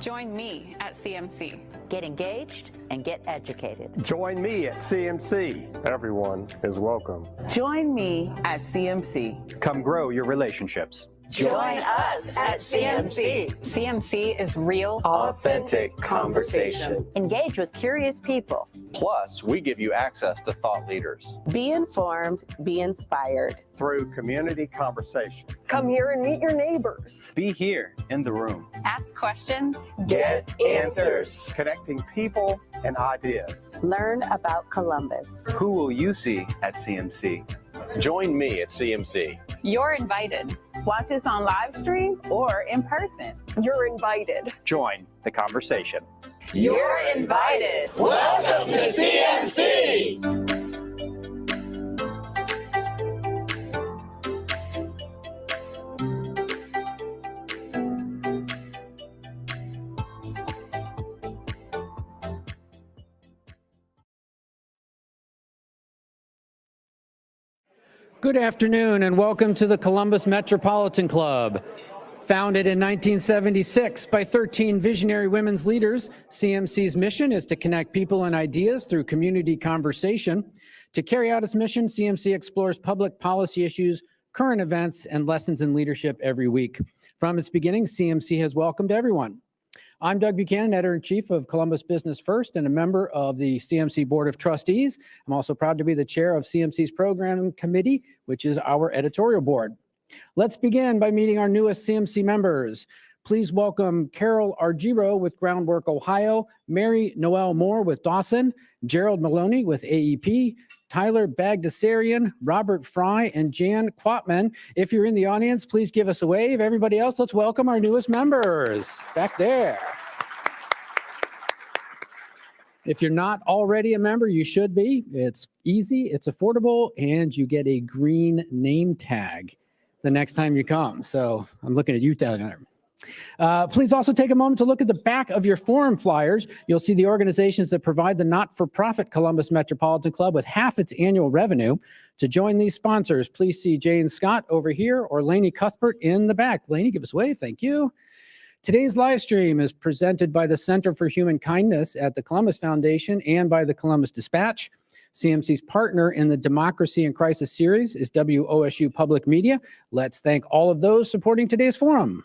Join me at CMC. Get engaged and get educated. Join me at CMC. Everyone is welcome. Join me at CMC. Come grow your relationships. Join us at CMC. CMC is real, Authentic conversation. Engage with curious people. Plus, we give you access to thought leaders. Be informed, be inspired. Through community conversation. Come here and meet your neighbors. Be here in the room. ask questions, Get answers. Connecting people and ideas. Learn about Columbus. Who will you see at CMC? Join me at CMC. You're invited. Watch us on live stream or in person. You're invited. Join the conversation. You're invited. Welcome to CMC! Good afternoon and welcome to the Columbus Metropolitan Club. Founded in 1976 by 13 visionary women's leaders, CMC's mission is to connect people and ideas through community conversation. To carry out its mission, CMC explores public policy issues, current events, and lessons in leadership every week. From its beginning, CMC has welcomed everyone. I'm Doug Buchanan, Editor-in-Chief of Columbus Business First and a member of the CMC Board of Trustees. I'm also proud to be the chair of CMC's Program Committee, which is our editorial board. Let's begin by meeting our newest CMC members. Please welcome Carol Argiro with Groundwork Ohio, Mary Noel Moore with Dawson, Gerald Maloney with AEP, Tyler Bagdasarian, Robert Fry, and Jan Quatman. If you're in the audience, please give us a wave. Everybody else, let's welcome our newest members back there. If you're not already a member, you should be. It's easy, it's affordable, and you get a green name tag the next time you come. So I'm looking at you, Tyler. Please also take a moment to look at the back of your forum flyers. You'll see the organizations that provide the not-for-profit Columbus Metropolitan Club with half its annual revenue. To join these sponsors, please see Jane Scott over here or Lainey Cuthbert in the back. Lainey, give us a wave. Thank you. Today's live stream is presented by the Center for Human Kindness at the Columbus Foundation and by the Columbus Dispatch. CMC's partner in the Democracy in Crisis series is WOSU Public Media. Let's thank all of those supporting today's forum.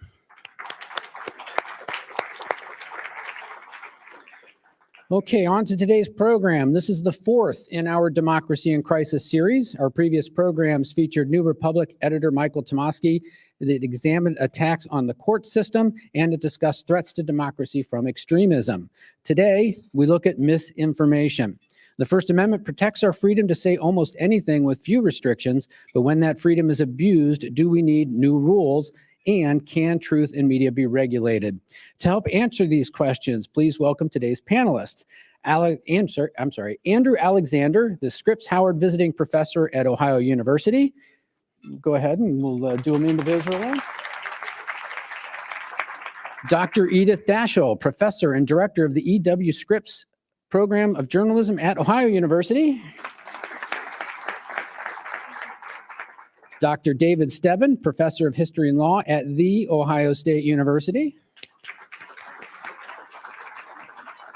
Okay, on to today's program. This is the fourth in our Democracy in Crisis series. Our previous programs featured New Republic editor Michael Tomasky that examined attacks on the court system and it discussed threats to democracy from extremism. Today, we look at misinformation. The First Amendment protects our freedom to say almost anything with few restrictions, but when that freedom is abused, do we need new rules? And can truth in media be regulated? To help answer these questions, please welcome today's panelists. Andrew Alexander, the Scripps Howard Visiting Professor at Ohio University. Go ahead and we'll do them individually. Dr. Eddith Dashiell, Professor and Director of the E.W. Scripps Program of Journalism at Ohio University. Dr. David Stebenne, Professor of History and Law at The Ohio State University.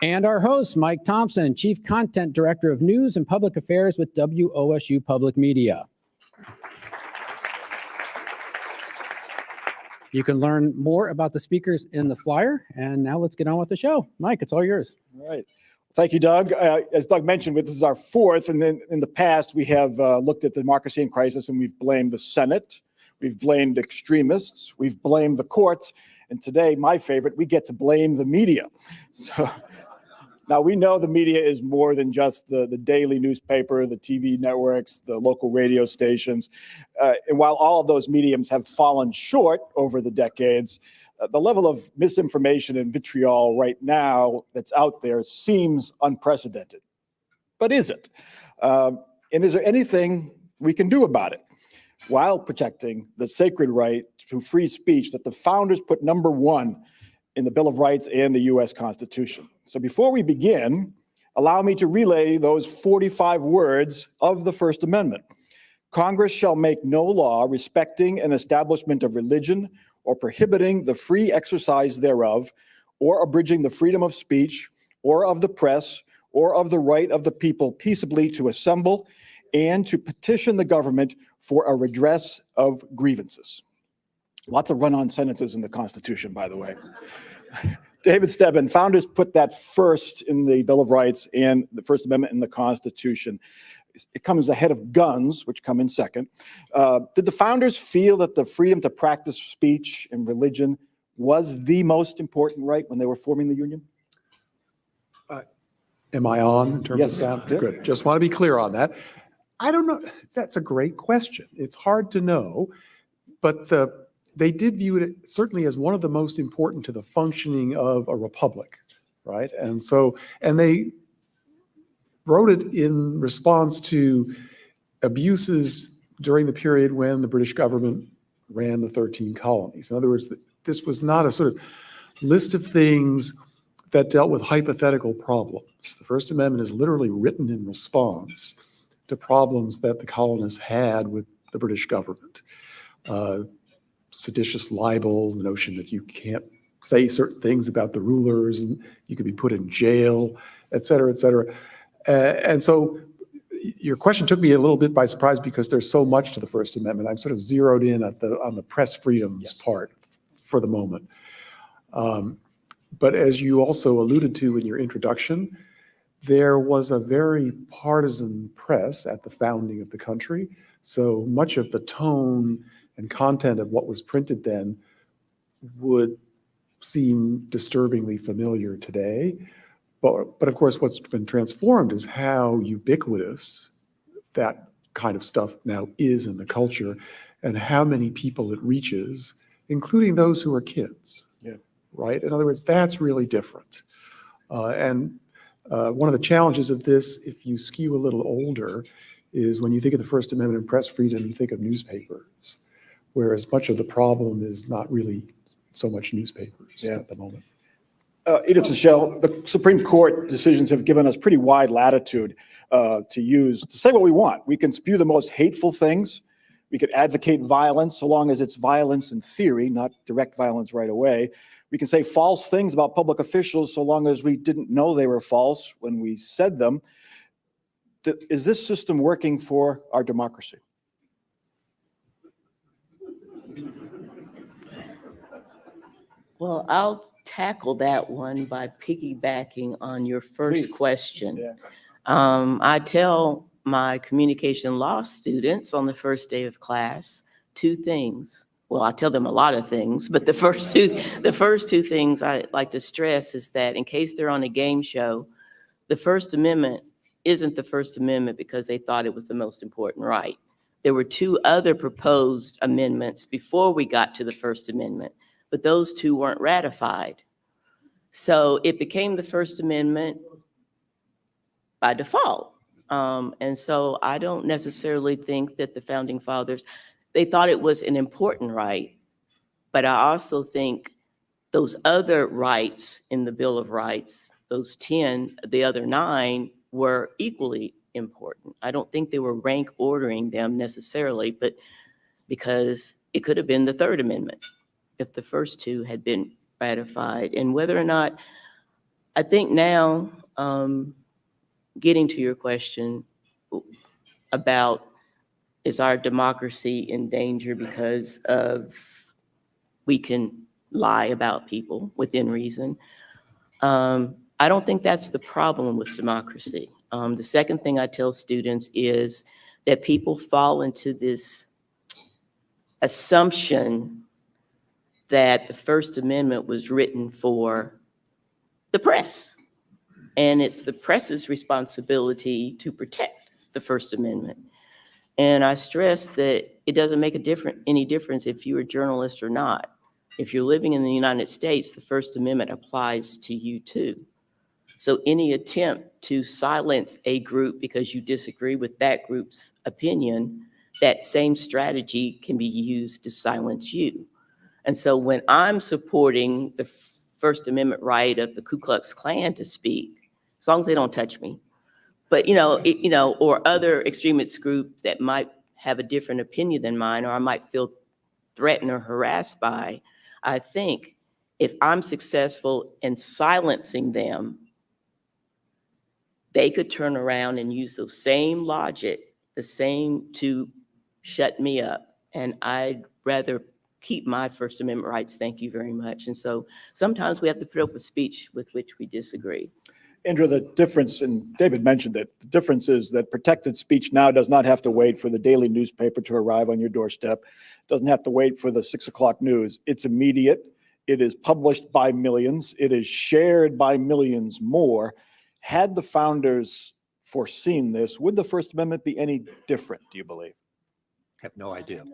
And our host, Mike Thompson, Chief Content Director of News and Public Affairs with WOSU Public Media. You can learn more about the speakers in the flyer. And now let's get on with the show. Mike, it's all yours. All right. Thank you, Doug. As Doug mentioned, this is our fourth, and then in the past we have looked at democracy in crisis, and we've blamed the Senate, we've blamed extremists, we've blamed the courts, and today, my favorite, we get to blame the media. So now we know the media is more than just the daily newspaper, the TV networks, the local radio stations, and while all of those mediums have fallen short over the decades, the level of misinformation and vitriol right now that's out there seems unprecedented. But is it? And is there anything we can do about it while protecting the sacred right to free speech that the founders put number one in the Bill of Rights and the U.S. Constitution? So before we begin, allow me to relay those 45 words of the First Amendment. Congress shall make no law respecting an establishment of religion or prohibiting the free exercise thereof, or abridging the freedom of speech, or of the press, or of the right of the people peaceably to assemble and to petition the government for a redress of grievances. Lots of run-on sentences in the Constitution, by the way. David Stebenne, founders put that first in the Bill of Rights and the First Amendment in the Constitution. It comes ahead of guns, which come in second. Did the founders feel that the freedom to practice speech and religion was the most important right when they were forming the Union? Am I on in terms of sound? Yeah. Good. Just want to be clear on that. I don't know. That's a great question. It's hard to know, but they did view it certainly as one of the most important to the functioning of a republic, right? And they wrote it in response to abuses during the period when the British government ran the 13 colonies. In other words, this was not a sort of list of things that dealt with hypothetical problems. The First Amendment is literally written in response to problems that the colonists had with the British government. Seditious libel, the notion that you can't say certain things about the rulers and you could be put in jail, et cetera, et cetera. And so your question took me a little bit by surprise because there's so much to the First Amendment. I'm sort of zeroed in on the press freedoms part for the moment. But as you also alluded to in your introduction, there was a very partisan press at the founding of the country. So much of the tone and content of what was printed then would seem disturbingly familiar today. But of course, what's been transformed is how ubiquitous that kind of stuff now is in the culture and how many people it reaches, including those who are kids, right? In other words, that's really different. And one of the challenges of this, if you skew a little older, is when you think of the First Amendment and press freedom, you think of newspapers, whereas much of the problem is not really so much newspapers at the moment. Eddith, Dashiell, the Supreme Court decisions have given us pretty wide latitude to say what we want. We can spew the most hateful things. We could advocate violence so long as it's violence in theory, not direct violence right away. We can say false things about public officials so long as we didn't know they were false when we said them. Is this system working for our democracy? Well, I'll tackle that one by piggybacking on your first question. I tell my communication law students on the first day of class 2 things. Well, I tell them a lot of things, but the first two things I like to stress is that in case they're on a game show, the First Amendment isn't the First Amendment because they thought it was the most important right. There were 2 other proposed amendments before we got to the First Amendment, but those 2 weren't ratified. So it became the First Amendment by default. And so I don't necessarily think that the Founding Fathers, they thought it was an important right, but I also think those other rights in the Bill of Rights, those 10, the other 9 were equally important. I don't think they were rank ordering them necessarily, but because it could have been the Third Amendment if the first 2 had been ratified. And whether or not, I think now, getting to your question about is our democracy in danger because of we can lie about people within reason? I don't think that's the problem with democracy. The second thing I tell students is that people fall into this assumption that the First Amendment was written for the press. And it's the press's responsibility to protect the First Amendment. And I stress that it doesn't make any difference if you're a journalist or not. If you're living in the United States, the First Amendment applies to you too. So any attempt to silence a group because you disagree with that group's opinion, that same strategy can be used to silence you. And so when I'm supporting the First Amendment right of the Ku Klux Klan to speak, as long as they don't touch me, but or other extremist groups that might have a different opinion than mine, or I might feel threatened or harassed by, I think if I'm successful in silencing them, they could turn around and use the same logic, the same to shut me up. And I'd rather keep my First Amendment rights. Thank you very much. And so sometimes we have to put up with speech with which we disagree. Andrew, the difference, and David mentioned it, the difference is that protected speech now does not have to wait for the daily newspaper to arrive on your doorstep, doesn't have to wait for the 6 o'clock news. It's immediate. It is published by millions. It is shared by millions more. Had the founders foreseen this, would the First Amendment be any different, do you believe? Have no idea.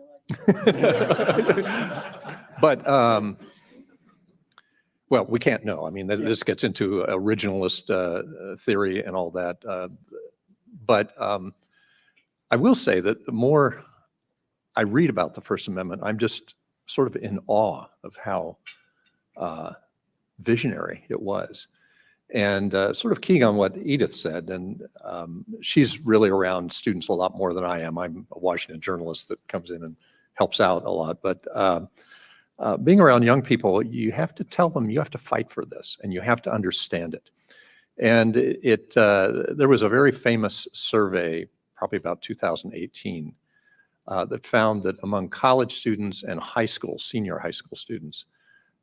But, well, we can't know. I mean, this gets into originalist theory and all that. But I will say that the more I read about the First Amendment, I'm just sort of in awe of how visionary it was. And sort of keying on what Eddith said, and she's really around students a lot more than I am. I'm a Washington journalist that comes in and helps out a lot. But being around young people, you have to tell them you have to fight for this and you have to understand it. And there was a very famous survey, probably about 2018, that found that among college students and senior high school students,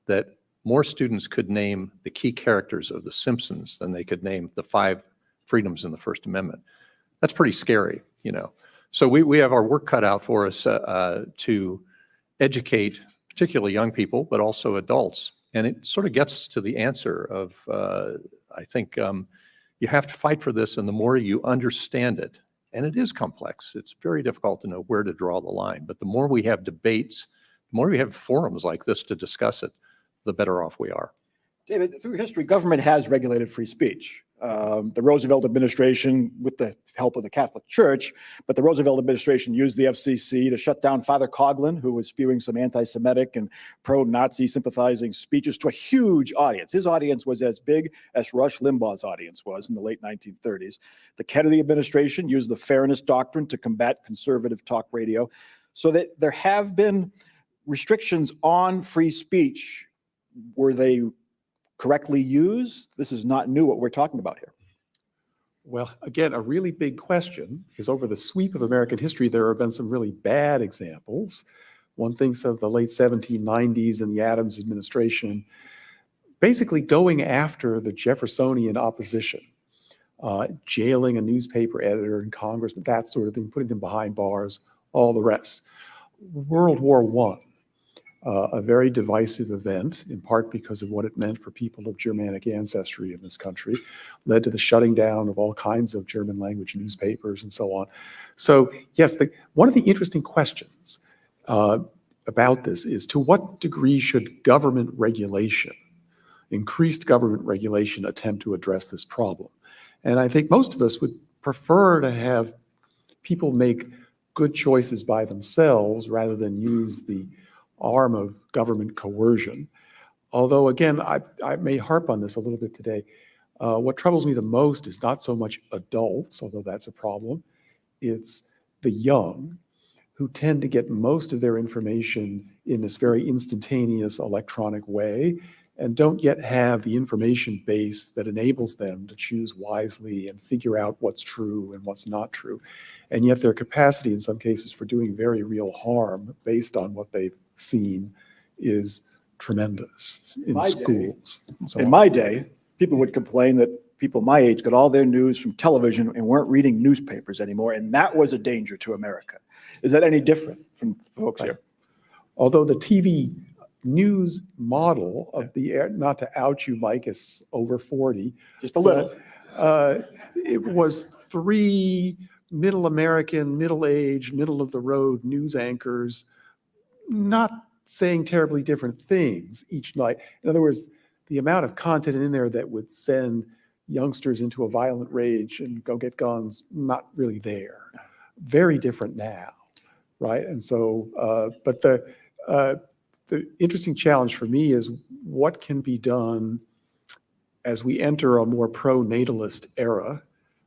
that more students could name the key characters of The Simpsons than they could name the 5 freedoms in the First Amendment. That's pretty scary, you know. So we have our work cut out for us to educate particularly young people, but also adults. And it sort of gets to the answer of, I think, you have to fight for this, and the more you understand it, and it is complex, it's very difficult to know where to draw the line. But the more we have debates, the more we have forums like this to discuss it, the better off we are. David, through history, government has regulated free speech. The Roosevelt administration, with the help of the Catholic Church, but the Roosevelt administration used the FCC to shut down Father Coughlin, who was spewing some anti-Semitic and pro-Nazi sympathizing speeches to a huge audience. His audience was as big as Rush Limbaugh's audience was in the late 1930s. The Kennedy administration used the Fairness Doctrine to combat conservative talk radio. So that there have been restrictions on free speech. Were they correctly used? This is not new what we're talking about here. Well, again, a really big question, because over the sweep of American history, there have been some really bad examples. One thinks of the late 1790s and the Adams administration, basically going after the Jeffersonian opposition, jailing a newspaper editor and congressman, that sort of thing, putting them behind bars, all the rest. World War I. A very divisive event, in part because of what it meant for people of Germanic ancestry in this country, led to the shutting down of all kinds of German language newspapers and so on. So yes, one of the interesting questions about this is, to what degree should government regulation, increased government regulation, attempt to address this problem? And I think most of us would prefer to have people make good choices by themselves rather than use the arm of government coercion. Although, again, I may harp on this a little bit today. What troubles me the most is not so much adults, although that's a problem. It's the young, who tend to get most of their information in this very instantaneous electronic way and don't yet have the information base that enables them to choose wisely and figure out what's true and what's not true. And yet their capacity in some cases for doing very real harm based on what they've seen is tremendous in schools. In my day, people would complain that people my age got all their news from television and weren't reading newspapers anymore, and that was a danger to America. Is that any different from folks here? Although the TV news model of not to out you, Mike, is over 40. Just a little. It was 3 middle American, middle-aged, middle-of-the-road news anchors, not saying terribly different things each night. In other words, the amount of content in there that would send youngsters into a violent rage and go get guns, not really there. Very different now, right? And so, but the interesting challenge for me is what can be done as we enter a more pro-natalist era,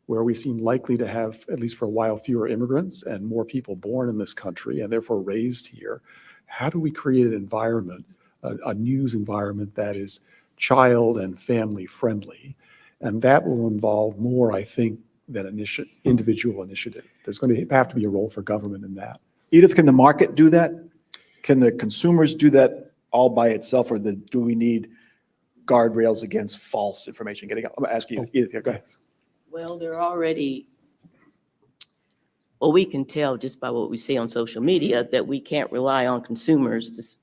where we seem likely to have, at least for a while, fewer immigrants and more people born in this country and therefore raised here. How do we create an environment, a news environment that is child and family friendly? And that will involve more, I think, than individual initiative. There's going to have to be a role for government in that. Eddith, can the market do that? Can the consumers do that all by itself, or do we need guardrails against false information getting out? I'm going to ask you, Eddith, here, go ahead. Well, they're already, well, we can tell just by what we see on social media that we can't rely on consumers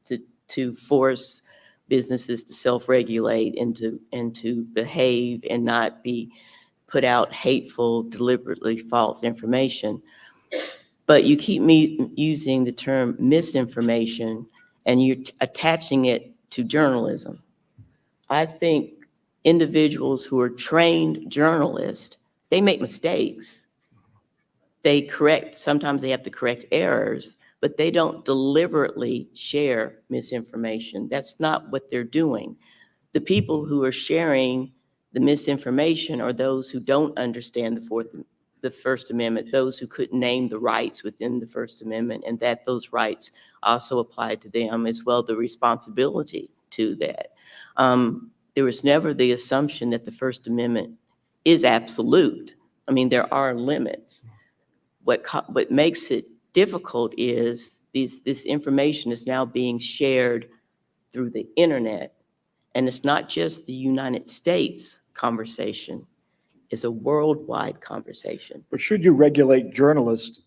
to force businesses to self-regulate and to behave and not be put out hateful, deliberately false information. But you keep using the term misinformation and you're attaching it to journalism. I think individuals who are trained journalists, they make mistakes. Sometimes they have to correct errors, but they don't deliberately share misinformation. That's not what they're doing. The people who are sharing the misinformation are those who don't understand the First Amendment, those who couldn't name the rights within the First Amendment, and that those rights also apply to them, as well the responsibility to that. There was never the assumption that the First Amendment is absolute. I mean, there are limits. What makes it difficult is this information is now being shared through the internet. And it's not just the United States conversation, it's a worldwide conversation. But should you regulate journalists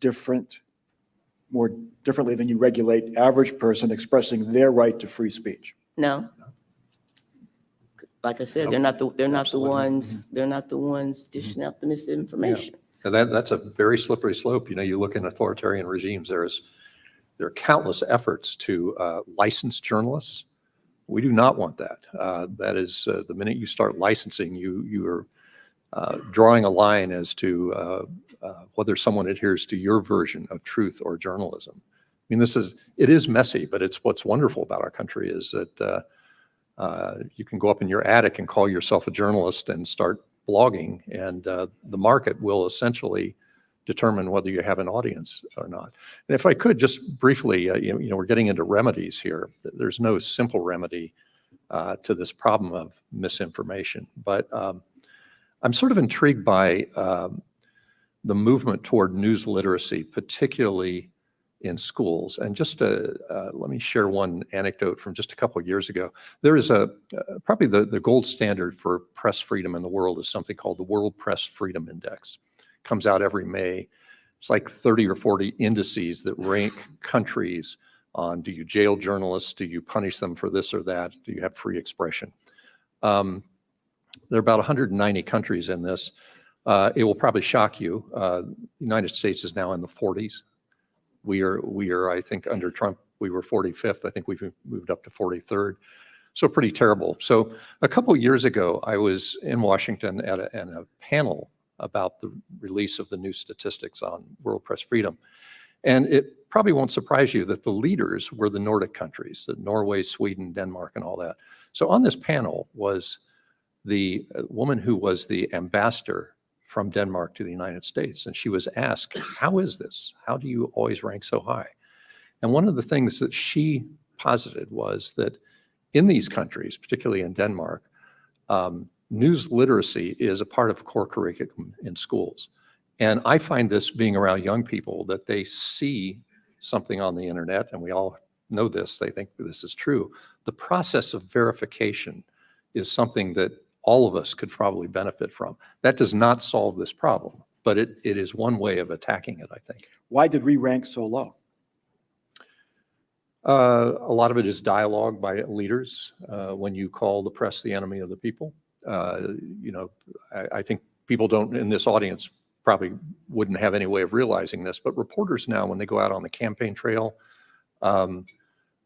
more differently than you regulate average person expressing their right to free speech? No. Like I said, they're not the ones dishing out the misinformation. Yeah. That's a very slippery slope. You look in authoritarian regimes, there are countless efforts to license journalists. We do not want that. That is, the minute you start licensing, you are drawing a line as to whether someone adheres to your version of truth or journalism. I mean, it is messy, but it's what's wonderful about our country is that you can go up in your attic and call yourself a journalist and start blogging, and the market will essentially determine whether you have an audience or not. And if I could just briefly, we're getting into remedies here. There's no simple remedy to this problem of misinformation, but I'm sort of intrigued by the movement toward news literacy, particularly in schools. And just let me share one anecdote from just a couple of years ago. There is probably the gold standard for press freedom in the world is something called the World Press Freedom Index. Comes out every May. It's like 30 or 40 indices that rank countries on, do you jail journalists? Do you punish them for this or that? Do you have free expression? There are about 190 countries in this. It will probably shock you. The United States is now in the 40s. We are, I think, under Trump, we were 45th. I think we've moved up to 43rd. So pretty terrible. So a couple of years ago, I was in Washington at a panel about the release of the new statistics on world press freedom. And it probably won't surprise you that the leaders were the Nordic countries, Norway, Sweden, Denmark, and all that. So on this panel was the woman who was the ambassador from Denmark to the United States. And she was asked, how is this? How do you always rank so high? And one of the things that she posited was that in these countries, particularly in Denmark, news literacy is a part of core curriculum in schools. And I find this being around young people that they see something on the internet, and we all know this, they think this is true. The process of verification is something that all of us could probably benefit from. That does not solve this problem, but it is one way of attacking it, I think. Why did we rank so low? A lot of it is dialogue by leaders. When you call the press the enemy of the people, I think people don't in this audience probably wouldn't have any way of realizing this, but reporters now, when they go out on the campaign trail,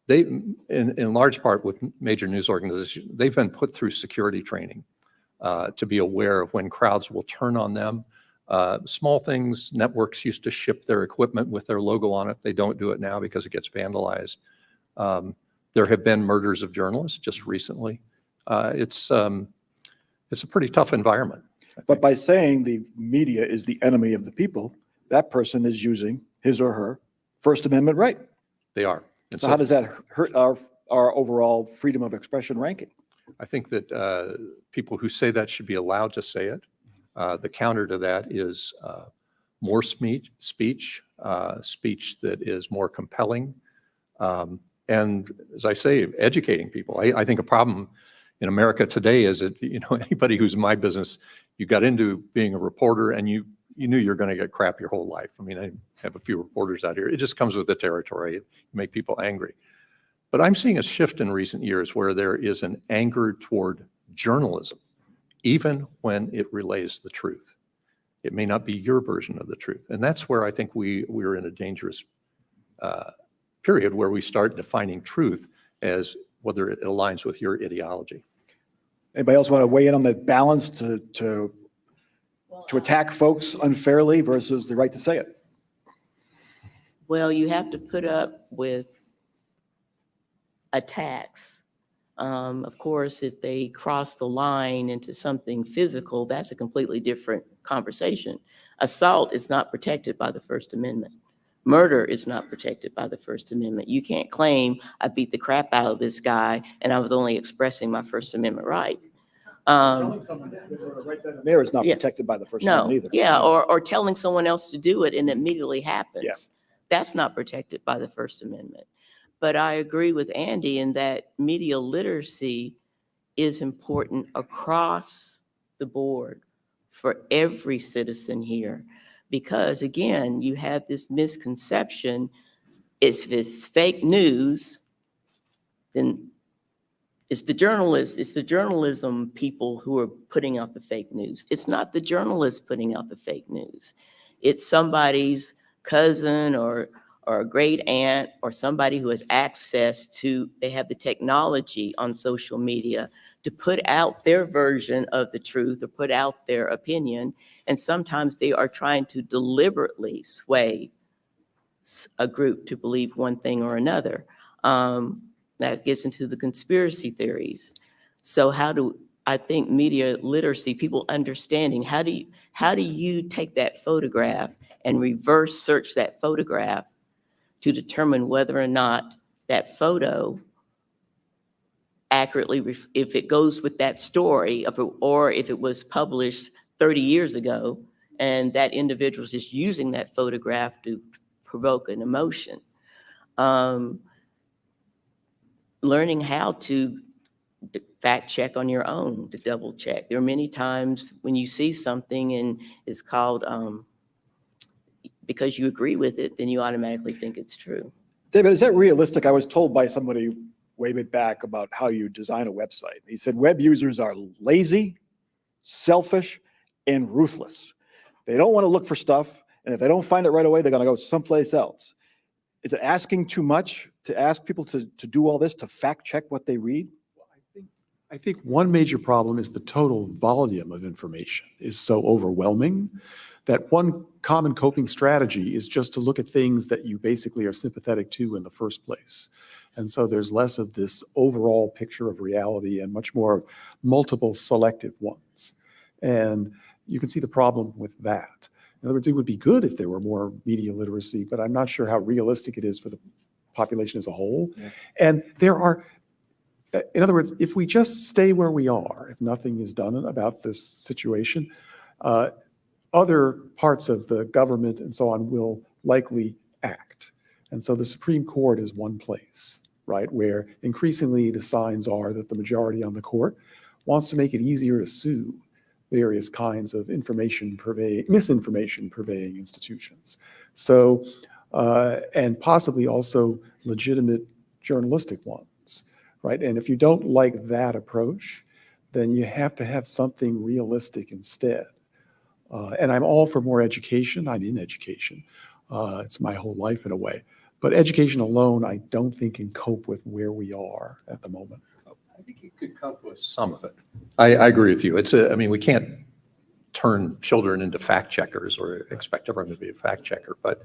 they, in large part with major news organizations, they've been put through security training to be aware of when crowds will turn on them. Small things, networks used to ship their equipment with their logo on it. They don't do it now because it gets vandalized. There have been murders of journalists just recently. It's a pretty tough environment. But by saying the media is the enemy of the people, that person is using his or her First Amendment right. They are. And so how does that hurt our overall freedom of expression ranking? I think that people who say that should be allowed to say it. The counter to that is more speech that is more compelling. And as I say, educating people. I think a problem in America today is that, anybody who's in my business, you got into being a reporter and you knew you're going to get crap your whole life. I mean, I have a few reporters out here. It just comes with the territory. You make people angry. But I'm seeing a shift in recent years where there is an anger toward journalism even when it relays the truth. It may not be your version of the truth. And that's where I think we're in a dangerous period where we start defining truth as whether it aligns with your ideology. Anybody else want to weigh in on that balance to attack folks unfairly versus the right to say it? Well, you have to put up with attacks. Of course, if they cross the line into something physical, that's a completely different conversation. Assault is not protected by the First Amendment. Murder is not protected by the First Amendment. You can't claim I beat the crap out of this guy and I was only expressing my First Amendment right. Telling someone right then and there is not protected by the First Amendment either. Yeah, or telling someone else to do it and it immediately happens. Yeah. That's not protected by the First Amendment. But I agree with Andy in that media literacy is important across the board for every citizen here. Because again, you have this misconception, if it's fake news, then it's the journalists, it's the journalism people who are putting out the fake news. It's not the journalists putting out the fake news. It's somebody's cousin or a great aunt or somebody who has access to, they have the technology on social media to put out their version of the truth or put out their opinion. And sometimes they are trying to deliberately sway a group to believe one thing or another. That gets into the conspiracy theories. So I think media literacy, people understanding, how do you take that photograph and reverse search that photograph to determine whether or not that photo accurately, if it goes with that story, or if it was published 30 years ago and that individual is just using that photograph to provoke an emotion. Learning how to fact check on your own, to double check. There are many times when you see something and it's called, because you agree with it, then you automatically think it's true. David, is that realistic? I was told by somebody way back about how you design a website. He said web users are lazy, selfish, and ruthless. They don't want to look for stuff, and if they don't find it right away, they're going to go someplace else. Is it asking too much to ask people to do all this, to fact check what they read? I think one major problem is the total volume of information is so overwhelming that one common coping strategy is just to look at things that you basically are sympathetic to in the first place. And so there's less of this overall picture of reality and much more multiple selective ones. And you can see the problem with that. In other words, it would be good if there were more media literacy, but I'm not sure how realistic it is for the population as a whole. Yeah. And there are, in other words, if we just stay where we are, if nothing is done about this situation, other parts of the government and so on will likely act. And so the Supreme Court is one place, right, where increasingly the signs are that the majority on the court wants to make it easier to sue various kinds of misinformation purveying institutions. So, and possibly also legitimate journalistic ones, right? And if you don't like that approach, then you have to have something realistic instead. And I'm all for more education. I'm in education. It's my whole life in a way. But education alone, I don't think can cope with where we are at the moment. I think you could cope with some of it. I agree with you. I mean, we can't turn children into fact checkers or expect everyone to be a fact checker. But,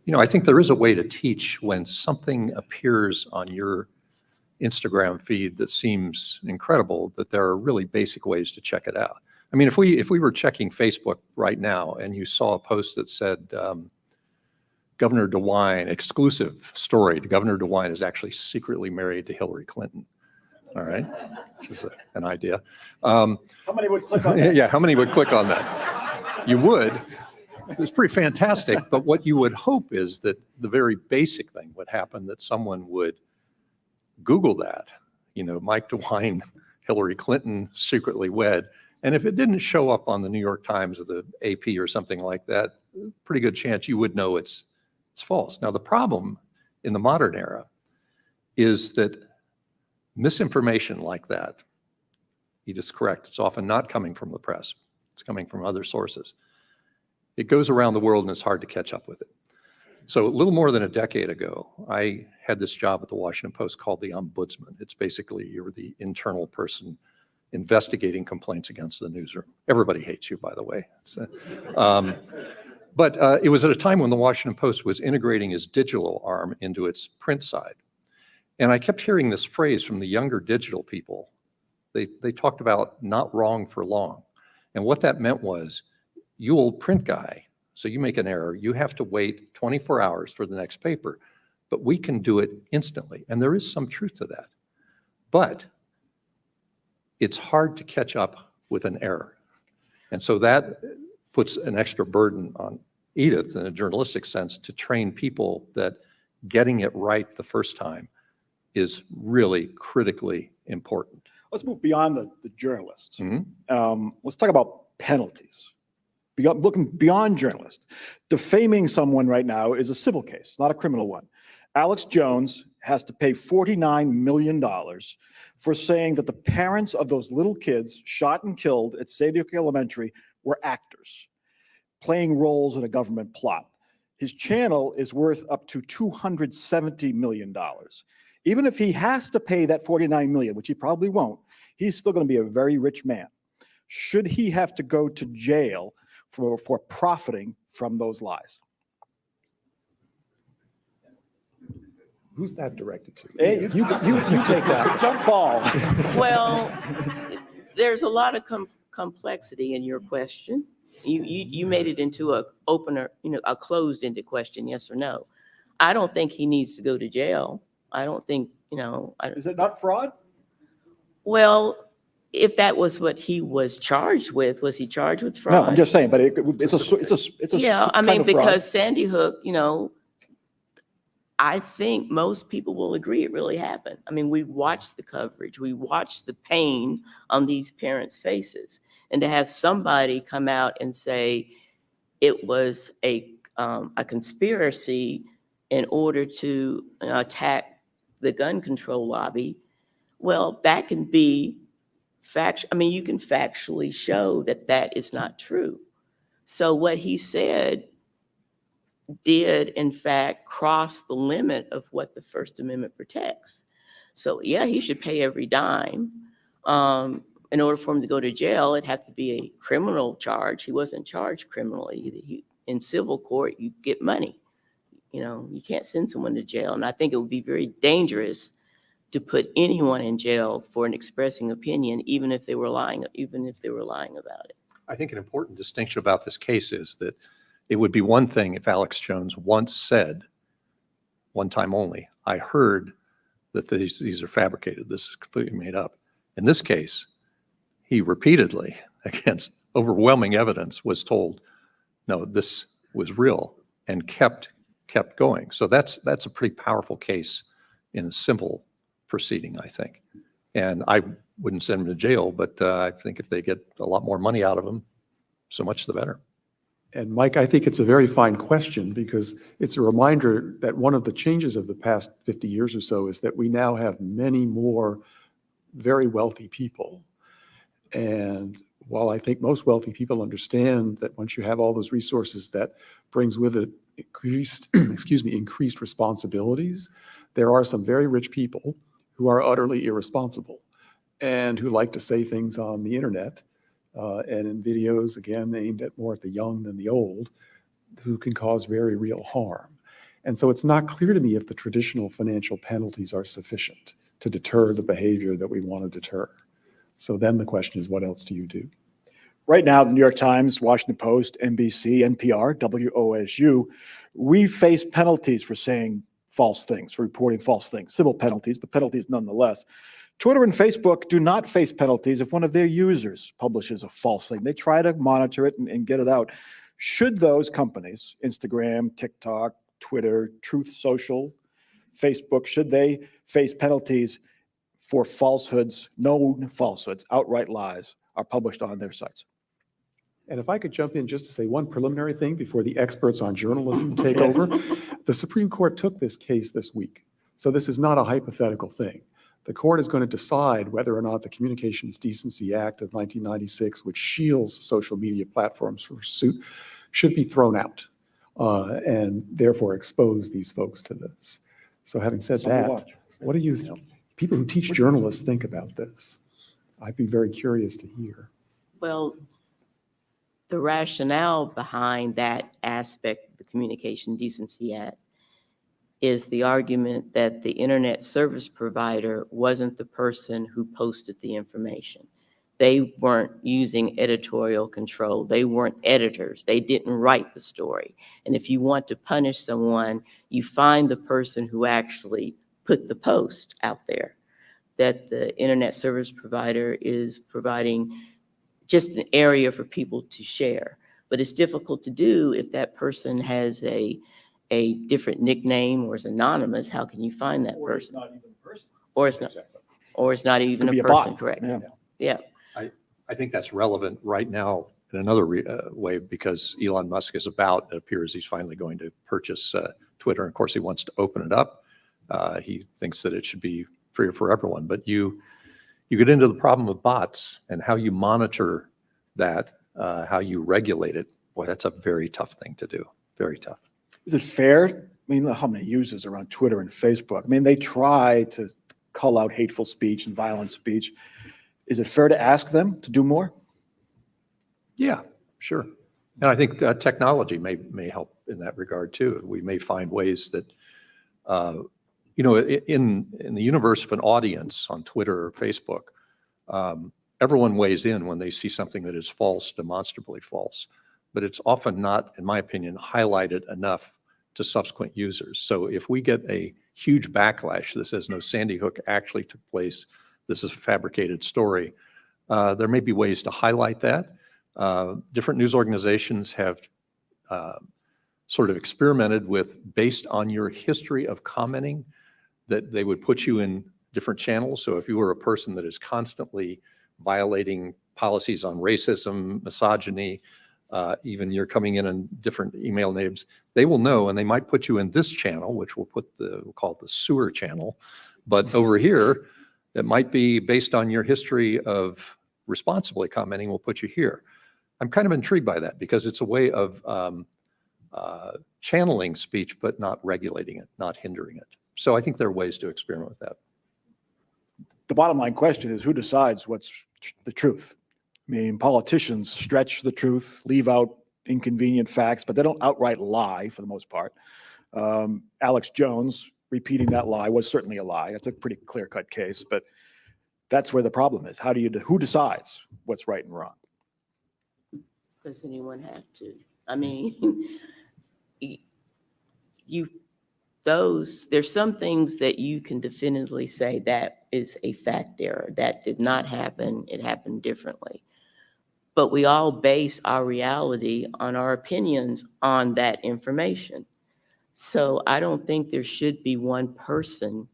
you know, I think there is a way to teach when something appears on your Instagram feed that seems incredible, that there are really basic ways to check it out. I mean, if we were checking Facebook right now and you saw a post that said, Governor DeWine, exclusive story, Governor DeWine is actually secretly married to Hillary Clinton. All right, this is an idea. How many would click on that? Yeah, how many would click on that? You would. It was pretty fantastic, but what you would hope is that the very basic thing would happen, that someone would Google that, you know, Mike DeWine, Hillary Clinton secretly wed. And if it didn't show up on the New York Times or the AP or something like that, pretty good chance you would know it's false. Now, the problem in the modern era is that misinformation like that Edith's correct. It's often not coming from the press. It's coming from other sources. It goes around the world and it's hard to catch up with it. So a little more than a decade ago, I had this job at the Washington Post called the Ombudsman. It's basically you're the internal person investigating complaints against the newsroom. Everybody hates you, by the way. But it was at a time when the Washington Post was integrating its digital arm into its print side. And I kept hearing this phrase from the younger digital people. They talked about not wrong for long. And what that meant was, you old print guy, so you make an error, you have to wait 24 hours for the next paper, but we can do it instantly. And there is some truth to that. But it's hard to catch up with an error. And so that puts an extra burden on Eddith in a journalistic sense to train people that getting it right the first time is really critically important. Let's move beyond the journalists. Let's talk about penalties. Looking beyond journalists. Defaming someone right now is a civil case, not a criminal one. Alex Jones has to pay $49 million for saying that the parents of those little kids shot and killed at Sadie Hook Elementary were actors, playing roles in a government plot. His channel is worth up to $270 million. Even if he has to pay that $49 million, which he probably won't, he's still going to be a very rich man. Should he have to go to jail for profiting from those lies? Who's that directed to? Hey, you take that. Jump ball. Well, there's a lot of complexity in your question. You made it into a opener, a closed-ended question, yes or no. I don't think he needs to go to jail. I don't think, Is it not fraud? Well, if that was what he was charged with, was he charged with fraud? No, I'm just saying, but it's a Yeah, I mean, kind of fraud. because Sandy Hook, I think most people will agree it really happened. I mean, we watched the coverage, we watched the pain on these parents' faces, and to have somebody come out and say it was a conspiracy in order to attack the gun control lobby, well, that can be you can factually show that that is not true. So what he said did, in fact, cross the limit of what the First Amendment protects. So yeah, he should pay every dime. In order for him to go to jail, it'd have to be a criminal charge. He wasn't charged criminally. In civil court, you get money. You can't send someone to jail. And I think it would be very dangerous to put anyone in jail for an expressing opinion, even if they were lying about it. I think an important distinction about this case is that it would be one thing if Alex Jones once said, one time only, I heard that these are fabricated, this is completely made up. In this case, he repeatedly, against overwhelming evidence, was told, no, this was real, and kept going. So that's a pretty powerful case in a civil proceeding, I think. And I wouldn't send him to jail, but I think if they get a lot more money out of him, so much the better. And Mike, I think it's a very fine question because it's a reminder that one of the changes of the past 50 years or so is that we now have many more very wealthy people. And while I think most wealthy people understand that once you have all those resources, that brings with it increased responsibilities, there are some very rich people who are utterly irresponsible and who like to say things on the internet and in videos, again, aimed more at the young than the old, who can cause very real harm. And so it's not clear to me if the traditional financial penalties are sufficient to deter the behavior that we want to deter. So then the question is, what else do you do? Right now, the New York Times, Washington Post, NBC, NPR, WOSU, we face penalties for saying false things, for reporting false things, civil penalties, but penalties nonetheless. Twitter and Facebook do not face penalties if one of their users publishes a false thing. They try to monitor it and get it out. Should those companies, Instagram, TikTok, Twitter, Truth Social, Facebook, should they face penalties for falsehoods, known falsehoods, outright lies are published on their sites? And if I could jump in just to say one preliminary thing before the experts on journalism take over. The Supreme Court took this case this week. So this is not a hypothetical thing. The court is going to decide whether or not the Communications Decency Act of 1996, which shields social media platforms from suit, should be thrown out and therefore expose these folks to this. So having said that, what do you people who teach journalists think about this? I'd be very curious to hear. Well, the rationale behind that aspect of the Communication Decency Act is the argument that the internet service provider wasn't the person who posted the information. They weren't using editorial control. They weren't editors. They didn't write the story. And if you want to punish someone, you find the person who actually put the post out there, that the internet service provider is providing just an area for people to share. But it's difficult to do if that person has a different nickname or is anonymous. How can you find that person? Not even a person. Or it's not even Could be a a bot. person, correct? Yeah. Yeah. I think that's relevant right now in another way, because Elon Musk is it appears he's finally going to purchase Twitter. And of course, he wants to open it up. He thinks that it should be free for everyone. But you get into the problem of bots and how you monitor that, how you regulate it. Boy, that's a very tough thing to do. Very tough. Is it fair? I mean, how many users are on Twitter and Facebook? I mean, they try to cull out hateful speech and violent speech. Is it fair to ask them to do more? Yeah, sure. And I think technology may help in that regard too. We may find ways that, in the universe of an audience on Twitter or Facebook, everyone weighs in when they see something that is false, demonstrably false. But it's often not, in my opinion, highlighted enough to subsequent users. So if we get a huge backlash that says, no, Sandy Hook actually took place, this is a fabricated story, there may be ways to highlight that. Different news organizations have sort of experimented with, based on your history of commenting, that they would put you in different channels. So if you were a person that is constantly violating policies on racism, misogyny, even you're coming in different email names, they will know, and they might put you in this channel, which we'll call it the sewer channel. But over here, it might be based on your history of responsibly commenting, we'll put you here. I'm kind of intrigued by that because it's a way of channeling speech, but not regulating it, not hindering it. So I think there are ways to experiment with that. The bottom line question is, who decides what's the truth? I mean, politicians stretch the truth, leave out inconvenient facts, but they don't outright lie for the most part. Alex Jones repeating that lie was certainly a lie. That's a pretty clear-cut case, but that's where the problem is. Who decides what's right and wrong? Does anyone have to? I mean, there's some things that you can definitively say that is a fact error. That did not happen. It happened differently. But we all base our reality on our opinions on that information. So I don't think there should be one person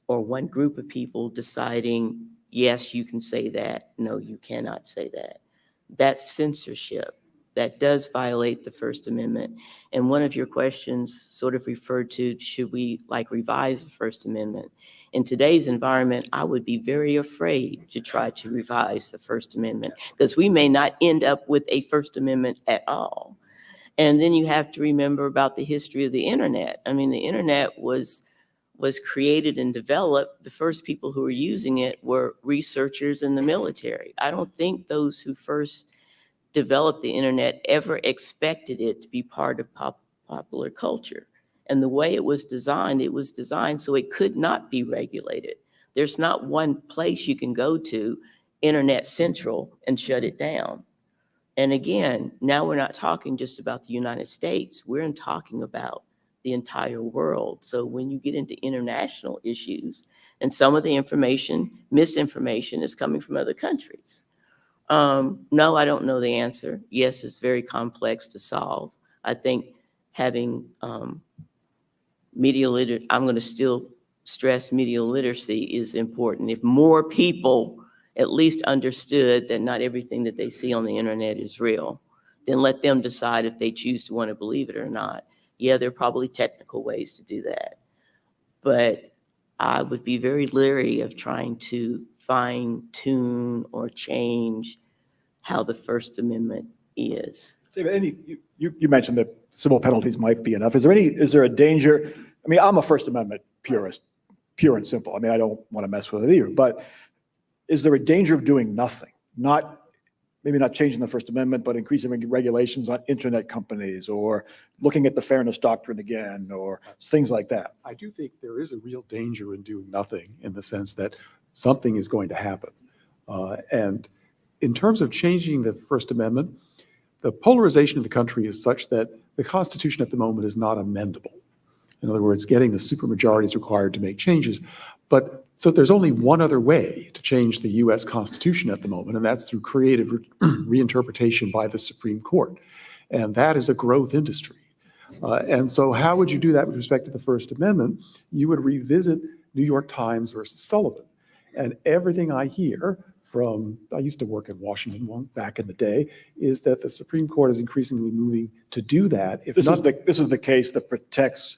or one group of people deciding, yes, you can say that. No, you cannot say that. That's censorship. That does violate the First Amendment. And one of your questions sort of referred to, should we revise the First Amendment? In today's environment, I would be very afraid to try to revise the First Amendment because we may not end up with a First Amendment at all. And then you have to remember about the history of the internet. I mean, the internet was created and developed. The first people who were using it were researchers in the military. I don't think those who first developed the internet ever expected it to be part of popular culture. And the way it was designed so it could not be regulated. There's not one place you can go to, Internet Central, and shut it down. And again, now we're not talking just about the United States, we're talking about the entire world. So when you get into international issues, and some of the misinformation is coming from other countries. No, I don't know the answer. Yes, it's very complex to solve. I think having media literacy, I'm going to still stress media literacy is important. If more people at least understood that not everything that they see on the internet is real, then let them decide if they choose to want to believe it or not. Yeah, there are probably technical ways to do that. But I would be very leery of trying to fine tune or change how the First Amendment is. David, you mentioned that civil penalties might be enough. Is there a danger? I mean, I'm a First Amendment purist, pure and simple. I mean, I don't want to mess with it either, but is there a danger of doing nothing? Maybe not changing the First Amendment, but increasing regulations on internet companies or looking at the fairness doctrine again or things like that. I do think there is a real danger in doing nothing in the sense that something is going to happen. And in terms of changing the First Amendment, the polarization of the country is such that the Constitution at the moment is not amendable. In other words, getting the supermajority is required to make changes. But so there's only one other way to change the US Constitution at the moment, and that's through creative reinterpretation by the Supreme Court. And that is a growth industry. And so how would you do that with respect to the First Amendment? You would revisit New York Times versus Sullivan. And everything I hear from, I used to work in Washington back in the day, is that the Supreme Court is increasingly moving to do that. This is the case that protects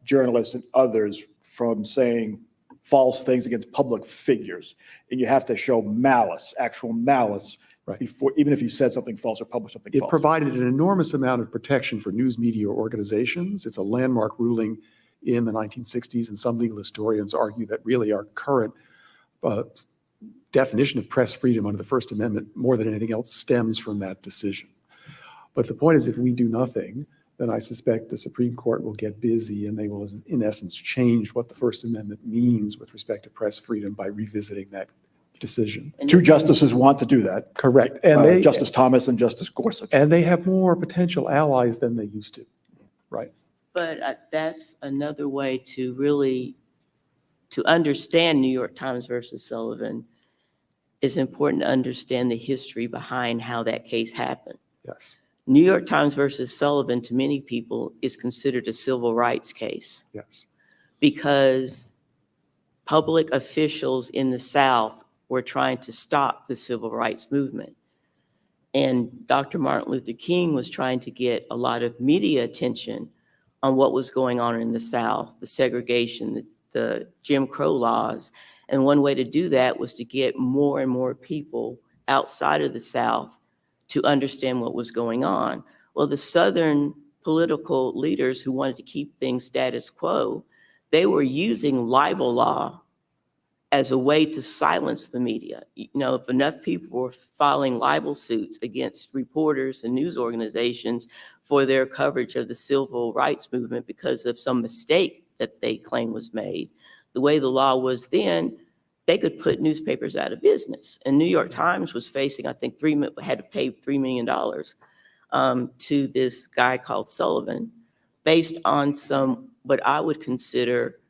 journalists and others from saying false things against public figures. And you have to show malice, actual malice, right, before, even if you said something false or published something false. It provided an enormous amount of protection for news media organizations. It's a landmark ruling in the 1960s, and some legal historians argue that really our current definition of press freedom under the First Amendment, more than anything else, stems from that decision. But the point is, if we do nothing, then I suspect the Supreme Court will get busy and they will, in essence, change what the First Amendment means with respect to press freedom by revisiting that decision. Two justices want to do that. Correct. And Justice Thomas and Justice Gorsuch. And they have more potential allies than they used to, right? But that's another way to really, to understand New York Times versus Sullivan. It's important to understand the history behind how that case happened. Yes. New York Times versus Sullivan, to many people, is considered a civil rights case. Yes. Because public officials in the South were trying to stop the civil rights movement. And Dr. Martin Luther King was trying to get a lot of media attention on what was going on in the South, the segregation, the Jim Crow laws. And one way to do that was to get more and more people outside of the South to understand what was going on. Well, the Southern political leaders who wanted to keep things status quo, they were using libel law as a way to silence the media. You know, if enough people were filing libel suits against reporters and news organizations for their coverage of the civil rights movement because of some mistake that they claim was made, the way the law was then, they could put newspapers out of business. And New York Times was facing, I think, had to pay $3 million to this guy called Sullivan, based on some, what I would consider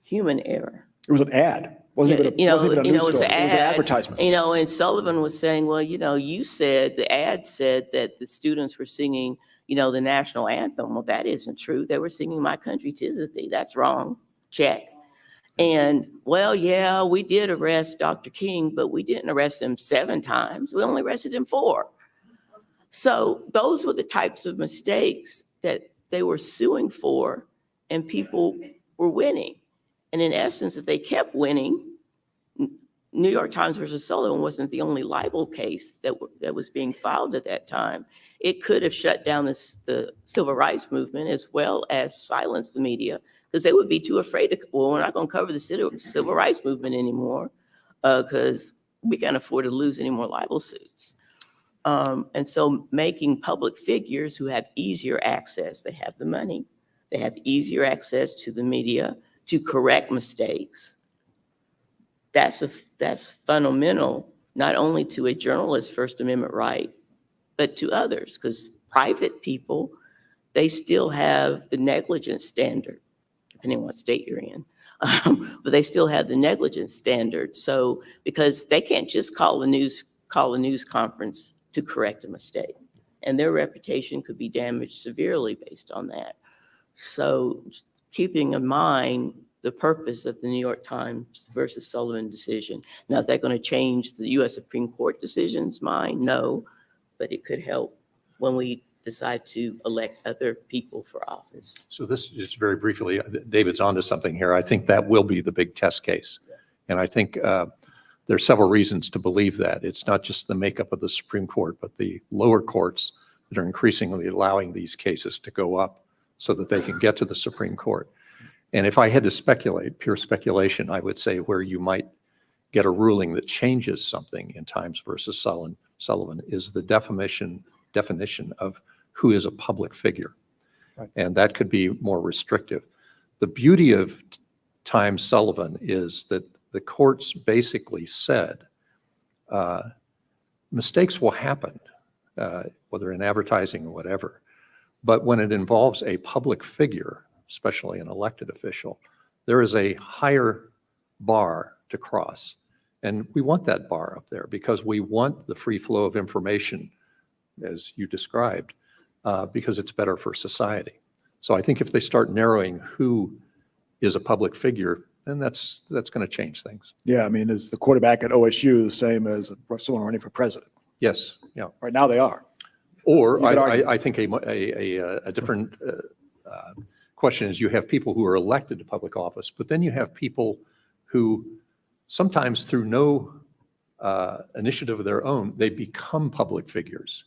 human error. It was an ad. Wasn't even a news story. It was an ad. It was an advertisement. And Sullivan was saying, well, you said, the ad said that the students were singing, the national anthem. Well, that isn't true. They were singing My Country 'Tis of Thee. That's wrong. Check. And, well, yeah, we did arrest Dr. King, but we didn't arrest him 7 times. We only arrested him 4. So those were the types of mistakes that they were suing for, and people were winning. And in essence, if they kept winning, New York Times versus Sullivan wasn't the only libel case that was being filed at that time. It could have shut down the civil rights movement as well as silenced the media, because they would be too afraid to, well, we're not going to cover the civil rights movement anymore because we can't afford to lose any more libel suits. And so making public figures who have easier access, they have the money, they have easier access to the media to correct mistakes. That's fundamental, not only to a journalist's First Amendment right, but to others, because private people, they still have the negligence standard, depending on what state you're in, but they still have the negligence standard. So, because they can't just call a news conference to correct a mistake, and their reputation could be damaged severely based on that. So, keeping in mind the purpose of the New York Times versus Sullivan decision. Now, is that going to change the U.S. Supreme Court decision's mind? No, but it could help when we decide to elect other people for office. So this is very briefly, David's onto something here. I think that will be the big test case. And I think there's several reasons to believe that. It's not just the makeup of the Supreme Court, but the lower courts that are increasingly allowing these cases to go up so that they can get to the Supreme Court. And if I had to speculate, pure speculation, I would say where you might get a ruling that changes something in Times versus Sullivan is the definition of who is a public figure. Right. And that could be more restrictive. The beauty of Times Sullivan is that the courts basically said mistakes will happen, whether in advertising or whatever. But when it involves a public figure, especially an elected official, there is a higher bar to cross. And we want that bar up there because we want the free flow of information, as you described, because it's better for society. So I think if they start narrowing who is a public figure, then that's going to change things. Yeah, I mean, is the quarterback at OSU the same as someone running for president? Yes, yeah. Right now they are. Or You could argue. I think a different question is you have people who are elected to public office, but then you have people who sometimes through no initiative of their own, they become public figures.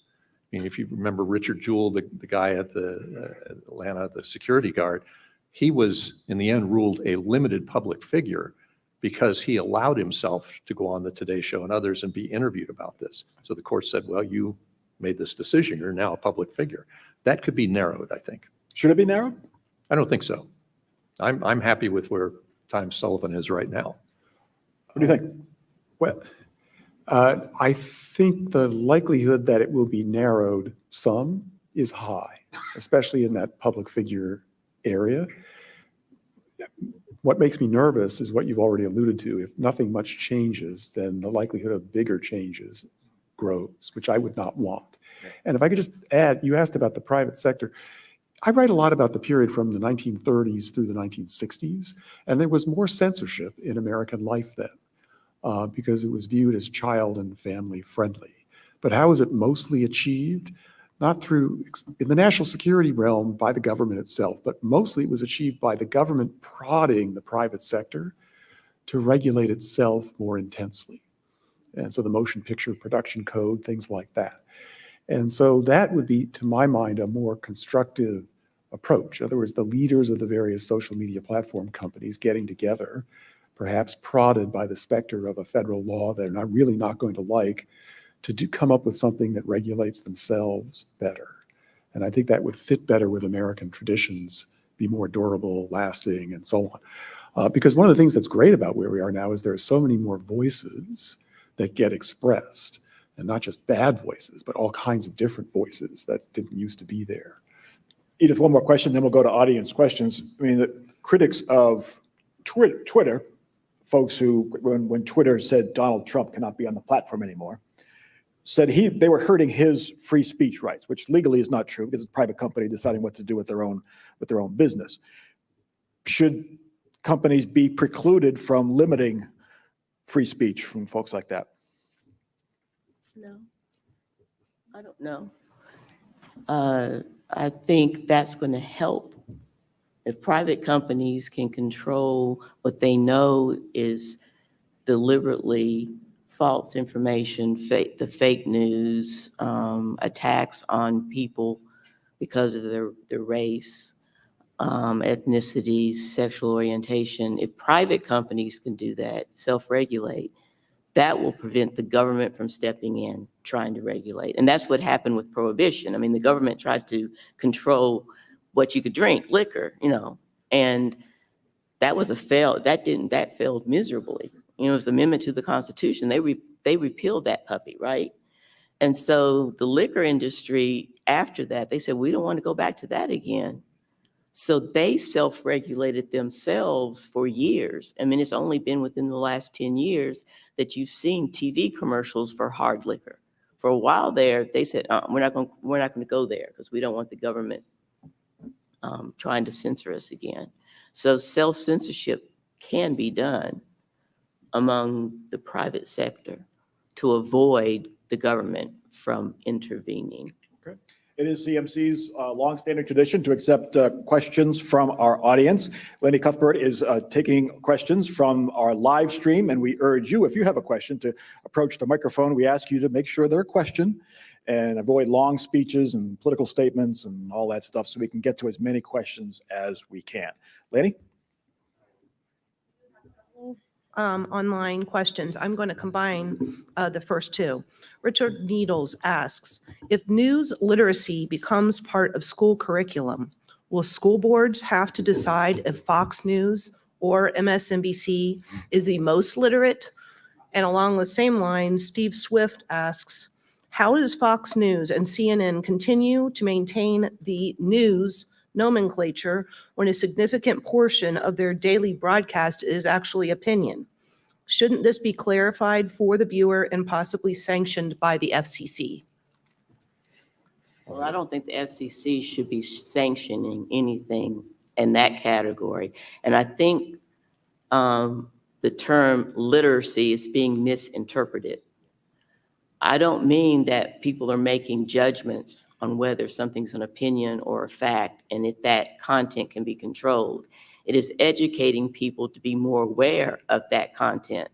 I mean, if you remember Richard Jewell, the guy at the Atlanta, the security guard, he was in the end ruled a limited public figure because he allowed himself to go on the Today Show and others and be interviewed about this. So the court said, well, you made this decision, you're now a public figure. That could be narrowed, I think. Should it be narrowed? I don't think so. I'm happy with where Times Sullivan is right now. What do you think? Well, I think the likelihood that it will be narrowed some is high, especially in that public figure area. What makes me nervous is what you've already alluded to. If nothing much changes, then the likelihood of bigger changes grows, which I would not want. And if I could just add, you asked about the private sector. I write a lot about the period from the 1930s through the 1960s, and there was more censorship in American life then because it was viewed as child and family friendly. But how was it mostly achieved? Not through, in the national security realm, by the government itself, but mostly it was achieved by the government prodding the private sector to regulate itself more intensely. And so the motion picture production code, things like that. And so that would be, to my mind, a more constructive approach. In other words, the leaders of the various social media platform companies getting together, perhaps prodded by the specter of a federal law they're really not going to like, to come up with something that regulates themselves better. And I think that would fit better with American traditions, be more durable, lasting, and so on. Because one of the things that's great about where we are now is there are so many more voices that get expressed, and not just bad voices, but all kinds of different voices that didn't used to be there. Eddith, one more question, then we'll go to audience questions. I mean, the critics of Twitter, folks who, when Twitter said Donald Trump cannot be on the platform anymore, said they were hurting his free speech rights, which legally is not true because it's a private company deciding what to do with their own business. Should companies be precluded from limiting free speech from folks like that? No, I don't know. I think that's going to help if private companies can control what they know is deliberately false information, the fake news, attacks on people because of their race, ethnicity, sexual orientation. If private companies can do that, self-regulate, that will prevent the government from stepping in, trying to regulate. And that's what happened with prohibition. I mean, the government tried to control what you could drink, liquor, and that was that failed miserably. It was an amendment to the Constitution. They repealed that puppy, right? And so the liquor industry, after that, they said, we don't want to go back to that again. So they self-regulated themselves for years. I mean, it's only been within the last 10 years that you've seen TV commercials for hard liquor. For a while there, they said, we're not going to go there because we don't want the government trying to censor us again. So self-censorship can be done among the private sector to avoid the government from intervening. Okay. It is CMC's longstanding tradition to accept questions from our audience. Lenny Cuthbert is taking questions from our live stream, and we urge you, if you have a question, to approach the microphone. We ask you to make sure they're a question and avoid long speeches and political statements and all that stuff so we can get to as many questions as we can. Lenny? Online questions. I'm going to combine the first two. Richard Needles asks, if news literacy becomes part of school curriculum, will school boards have to decide if Fox News or MSNBC is the most literate? And along the same lines, Steve Swift asks, how does Fox News and CNN continue to maintain the news nomenclature when a significant portion of their daily broadcast is actually opinion? Shouldn't this be clarified for the viewer and possibly sanctioned by the FCC? Well, I don't think the FCC should be sanctioning anything in that category. And I think the term literacy is being misinterpreted. I don't mean that people are making judgments on whether something's an opinion or a fact, and if that content can be controlled. It is educating people to be more aware of that content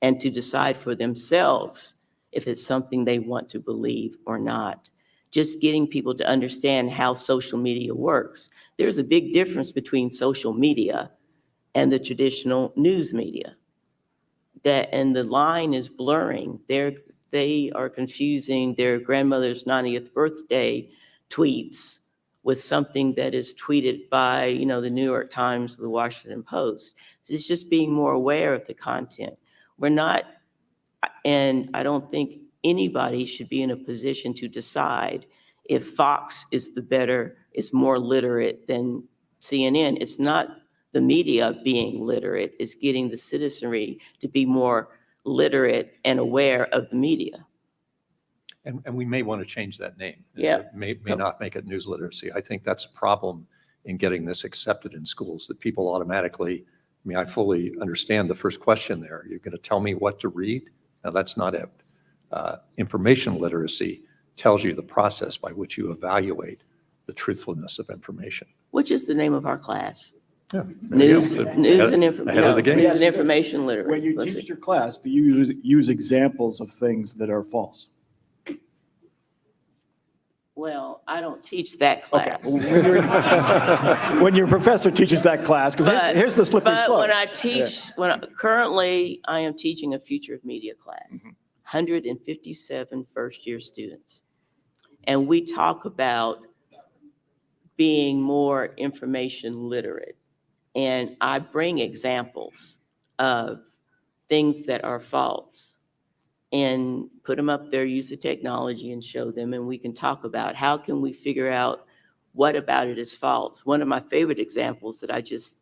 and to decide for themselves if it's something they want to believe or not. Just getting people to understand how social media works. There's a big difference between social media and the traditional news media. And the line is blurring. They are confusing their grandmother's 90th birthday tweets with something that is tweeted by, the New York Times, the Washington Post. So it's just being more aware of the content. We're not, and I don't think anybody should be in a position to decide if Fox is more literate than CNN. It's not the media being literate, it's getting the citizenry to be more literate and aware of the media. And we may want to change that name. Yeah. May not make it news literacy. I think that's a problem in getting this accepted in schools, that people automatically, I fully understand the first question there. You're going to tell me what to read? Now, that's not it. Information literacy tells you the process by which you evaluate the truthfulness of information. Which is the name of our class. Yeah, News and information literacy. When you teach your class, do you use examples of things that are false? Well, I don't teach that class. Okay. When your professor teaches that class, because here's the slippery slope. But when I teach, currently I am teaching a Future of Media class, 157 first-year students. And we talk about being more information literate. And I bring examples of things that are false and put them up there, use the technology and show them, and we can talk about how can we figure out what about it is false. One of my favorite examples that I just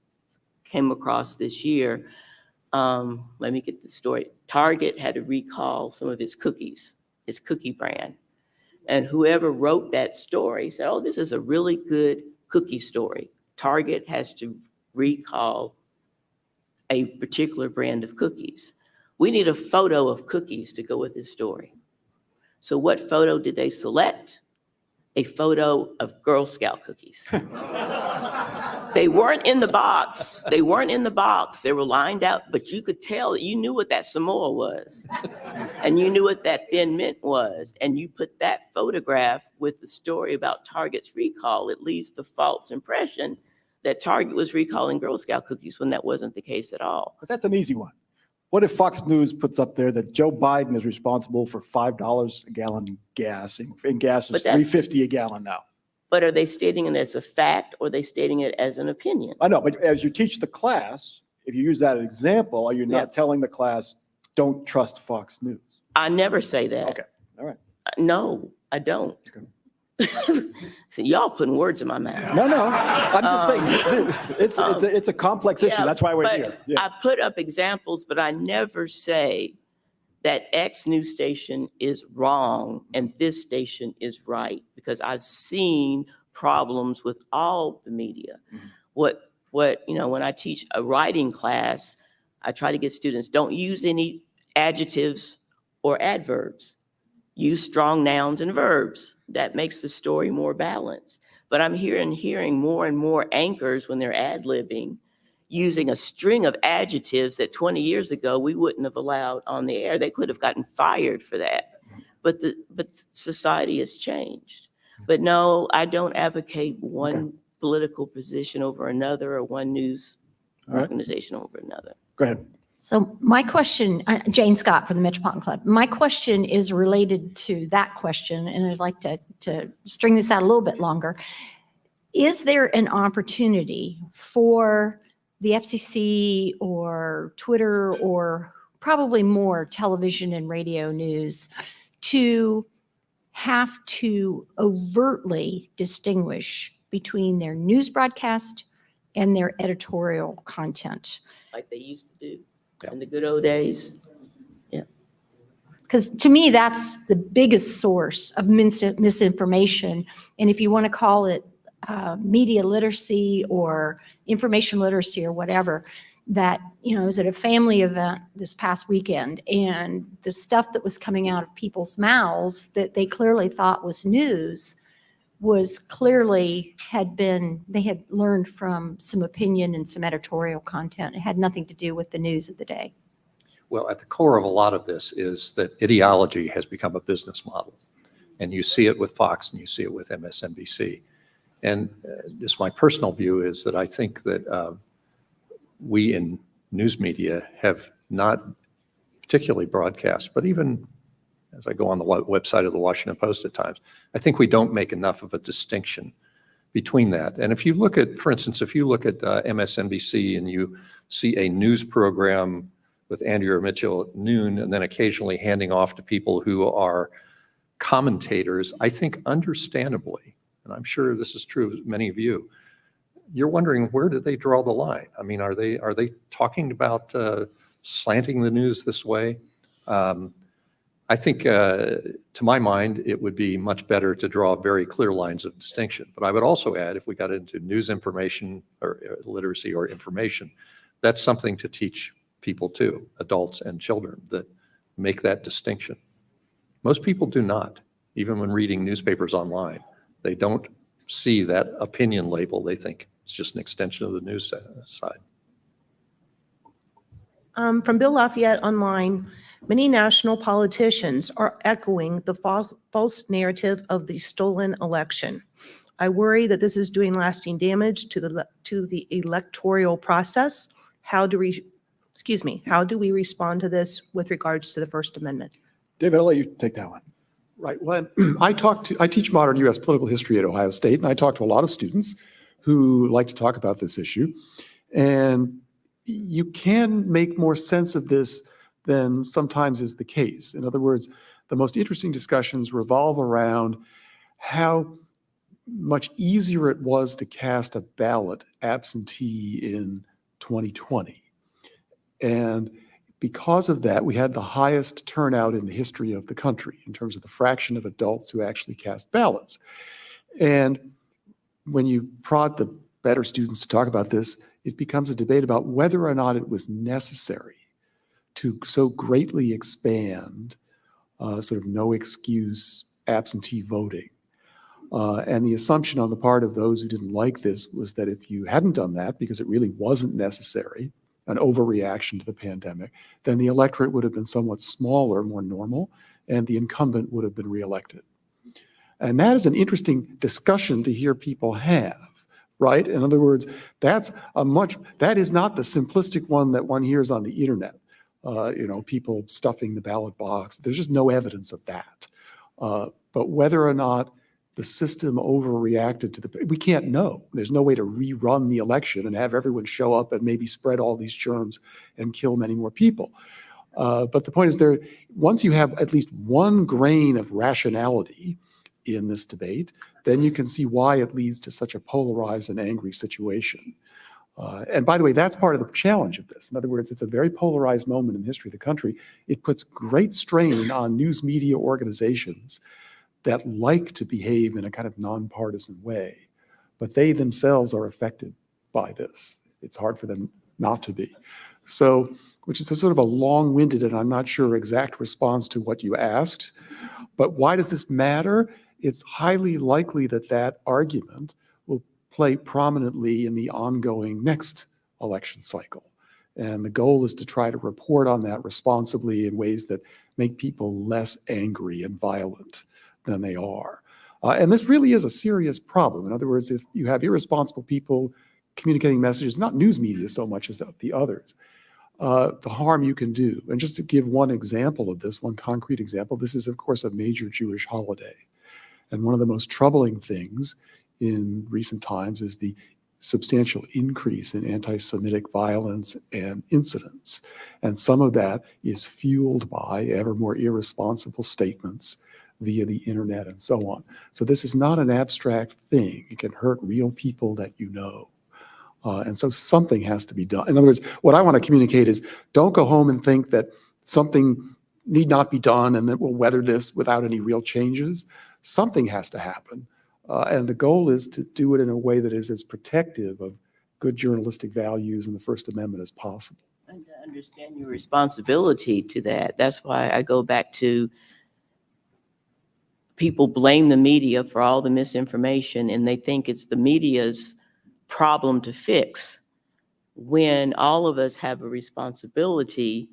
came across this year, let me get the story. Target had to recall some of its cookies, its cookie brand. And whoever wrote that story said, oh, this is a really good cookie story. Target has to recall a particular brand of cookies. We need a photo of cookies to go with this story. So what photo did they select? A photo of Girl Scout cookies. They weren't in the box. They weren't in the box. They were lined out, but you could tell that you knew what that Samoa was. And you knew what that Thin Mint was. And you put that photograph with the story about Target's recall. It leaves the false impression that Target was recalling Girl Scout cookies when that wasn't the case at all. But that's an easy one. What if Fox News puts up there that Joe Biden is responsible for $5 a gallon in gas, and gas is $3.50 a gallon now? But are they stating it as a fact or are they stating it as an opinion? I know, but as you teach the class, if you use that example, are you not telling the class, don't trust Fox News? I never say that. Okay, all right. No, I don't. Okay. So y'all putting words in my mouth. No, I'm just saying it's a complex issue. That's why we're here. Yeah. I put up examples, but I never say that X news station is wrong and this station is right, because I've seen problems with all the media. Mm-hmm. When I teach a writing class, I try to get students, don't use any adjectives or adverbs. use strong nouns and verbs. That makes the story more balanced. But I'm hearing more and more anchors when they're ad-libbing, using a string of adjectives that 20 years ago we wouldn't have allowed on the air. They could have gotten fired for that. But society has changed. But no, I don't advocate one political position over another or one news organization over another. Go ahead. So my question, Jane Scott from the Metropolitan Club, my question is related to that question, and I'd like to string this out a little bit longer. Is there an opportunity for the FCC or Twitter or probably more television and radio news to have to overtly distinguish between their news broadcast and their editorial content? Like they used to do in the good old days. Yeah. Because to me, that's the biggest source of misinformation. And if you want to call it media literacy or information literacy or whatever, that, you know, I was at a family event this past weekend, and the stuff that was coming out of people's mouths that they clearly thought was news was clearly they had learned from some opinion and some editorial content. It had nothing to do with the news of the day. Well, at the core of a lot of this is that ideology has become a business model. And you see it with Fox and you see it with MSNBC. And just my personal view is that I think that we in news media have not particularly broadcast, but even as I go on the website of the Washington Post at times, I think we don't make enough of a distinction between that. And if you look at, for instance, if you look at MSNBC and you see a news program with Andrea Mitchell at noon and then occasionally handing off to people who are commentators, I think understandably, and I'm sure this is true of many of you, you're wondering, where do they draw the line? I mean, are they talking about slanting the news this way? I think, to my mind, it would be much better to draw very clear lines of distinction. But I would also add, if we got into news information or literacy or information, that's something to teach people too, adults and children, that make that distinction. Most people do not, even when reading newspapers online. They don't see that opinion label. They think it's just an extension of the news side. From Bill Lafayette online, many national politicians are echoing the false narrative of the stolen election. I worry that this is doing lasting damage to the electoral process. How do we respond to this with regards to the First Amendment? David, I'll let you take that one. Right. Well, I teach modern U.S. political history at Ohio State, and I talk to a lot of students who like to talk about this issue. And you can make more sense of this than sometimes is the case. In other words, the most interesting discussions revolve around how much easier it was to cast a ballot absentee in 2020. And because of that, we had the highest turnout in the history of the country in terms of the fraction of adults who actually cast ballots. And when you prod the better students to talk about this, it becomes a debate about whether or not it was necessary to so greatly expand sort of no excuse absentee voting. And the assumption on the part of those who didn't like this was that if you hadn't done that, because it really wasn't necessary, an overreaction to the pandemic, then the electorate would have been somewhat smaller, more normal, and the incumbent would have been reelected. And that is an interesting discussion to hear people have, right? In other words, that is not the simplistic one that one hears on the internet. People stuffing the ballot box. There's just no evidence of that. But whether or not the system overreacted we can't know. There's no way to rerun the election and have everyone show up and maybe spread all these germs and kill many more people. But the point is, once you have at least one grain of rationality in this debate, then you can see why it leads to such a polarized and angry situation. And by the way, that's part of the challenge of this. In other words, it's a very polarized moment in the history of the country. It puts great strain on news media organizations that like to behave in a kind of nonpartisan way, but they themselves are affected by this. It's hard for them not to be. So which is a sort of a long-winded and I'm not sure exact response to what you asked. But why does this matter? It's highly likely that that argument will play prominently in the ongoing next election cycle. And the goal is to try to report on that responsibly in ways that make people less angry and violent than they are. And this really is a serious problem. In other words, if you have irresponsible people communicating messages, not news media so much as the others, the harm you can do. And just to give one example of this, one concrete example, this is, of course, a major Jewish holiday. And one of the most troubling things in recent times is the substantial increase in anti-Semitic violence and incidents. And some of that is fueled by ever more irresponsible statements via the internet and so on. So this is not an abstract thing. It can hurt real people that you know. And so something has to be done. In other words, what I want to communicate is don't go home and think that something need not be done and that we'll weather this without any real changes. Something has to happen. And the goal is to do it in a way that is as protective of good journalistic values and the First Amendment as possible. And to understand your responsibility to that, that's why I go back to people blame the media for all the misinformation and they think it's the media's problem to fix, when all of us have a responsibility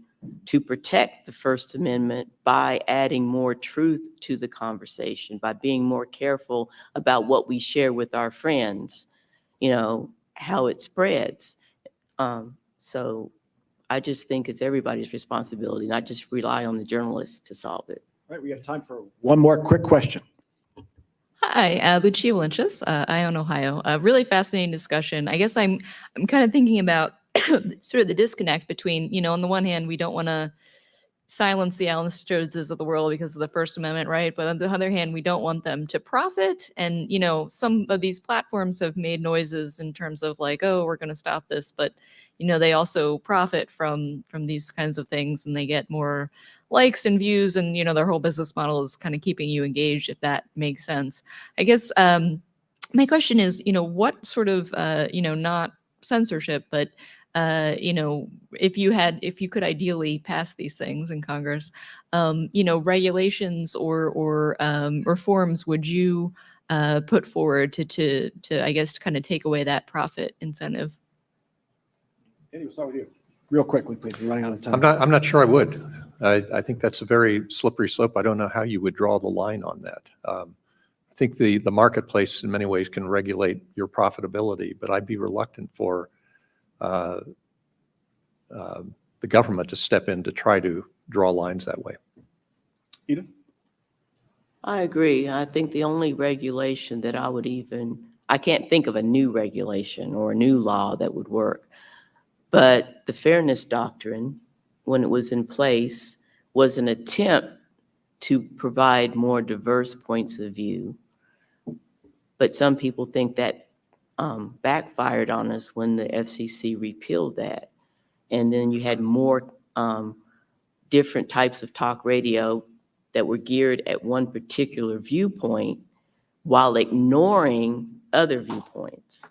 to protect the First Amendment by adding more truth to the conversation, by being more careful about what we share with our friends, how it spreads. So I just think it's everybody's responsibility, not just rely on the journalists to solve it. All right, we have time for one more quick question. Hi, Lucia Lynches, Ione, Ohio. A really fascinating discussion. I guess I'm kind of thinking about sort of the disconnect between, on the one hand, we don't want to silence the Alan Strodeses of the world because of the First Amendment, right? But on the other hand, we don't want them to profit. And, some of these platforms have made noises in terms of like, oh, we're going to stop this. But, they also profit from these kinds of things and they get more likes and views and, their whole business model is kind of keeping you engaged, if that makes sense. I guess my question is, what sort of, not censorship, but if you could ideally pass these things in Congress, regulations or reforms would you put forward to I guess kind of take away that profit incentive? Eddie, we'll start with you. Real quickly, please. We're running out of time. I'm not sure I would. I think that's a very slippery slope. I don't know how you would draw the line on that. I think the marketplace in many ways can regulate your profitability, but I'd be reluctant for the government to step in to try to draw lines that way. Eddith? I agree. I think the only regulation that I can't think of a new regulation or a new law that would work. But the fairness doctrine, when it was in place, was an attempt to provide more diverse points of view. But some people think that backfired on us when the FCC repealed that. And then you had more different types of talk radio that were geared at one particular viewpoint while ignoring other viewpoints.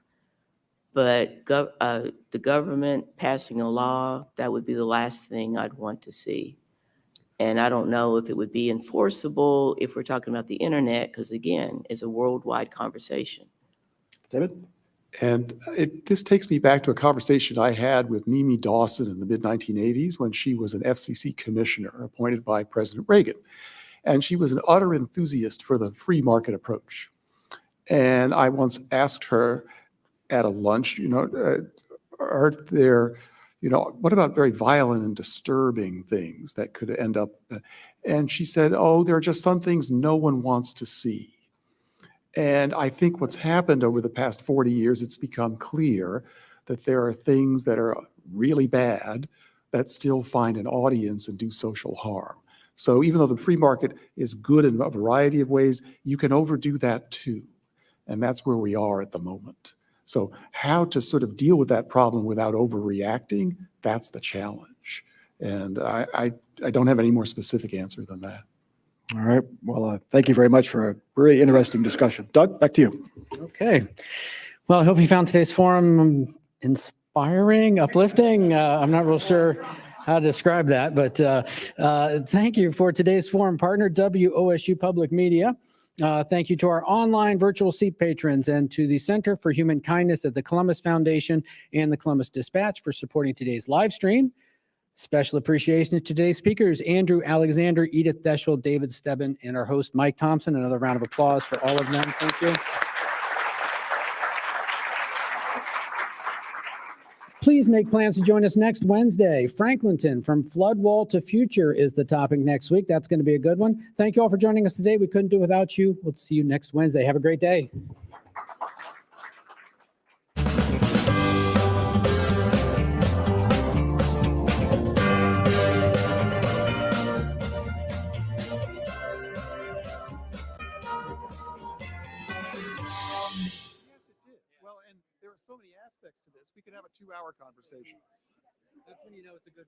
But the government passing a law, that would be the last thing I'd want to see. And I don't know if it would be enforceable if we're talking about the internet, because again, it's a worldwide conversation. David? And this takes me back to a conversation I had with Mimi Dawson in the mid-1980s when she was an FCC commissioner appointed by President Reagan. And she was an utter enthusiast for the free market approach. And I once asked her at a lunch, are there, what about very violent and disturbing things that could end up? And she said, oh, there are just some things no one wants to see. And I think what's happened over the past 40 years, it's become clear that there are things that are really bad that still find an audience and do social harm. So even though the free market is good in a variety of ways, you can overdo that too. And that's where we are at the moment. So how to sort of deal with that problem without overreacting, that's the challenge. And I don't have any more specific answer than that. All right. Well, thank you very much for a very interesting discussion. Doug, back to you. Okay. Well, I hope you found today's forum inspiring, uplifting. I'm not real sure how to describe that, but thank you for today's forum partner, WOSU Public Media. Thank you to our online virtual seat patrons and to the Center for Human Kindness at the Columbus Foundation and the Columbus Dispatch for supporting today's live stream. Special appreciation to today's speakers, Andrew Alexander, Eddith, Dashiell, David Stebenne, and our host, Mike Thompson. Another round of applause for all of them. Thank you. Please make plans to join us next Wednesday. Franklinton, from flood wall to future, is the topic next week. That's going to be a good one. Thank you all for joining us today. We couldn't do it without you. We'll see you next Wednesday. Have a great day. Well, and there are so many aspects to this. We could have a 2-hour conversation. That's when you know it's a good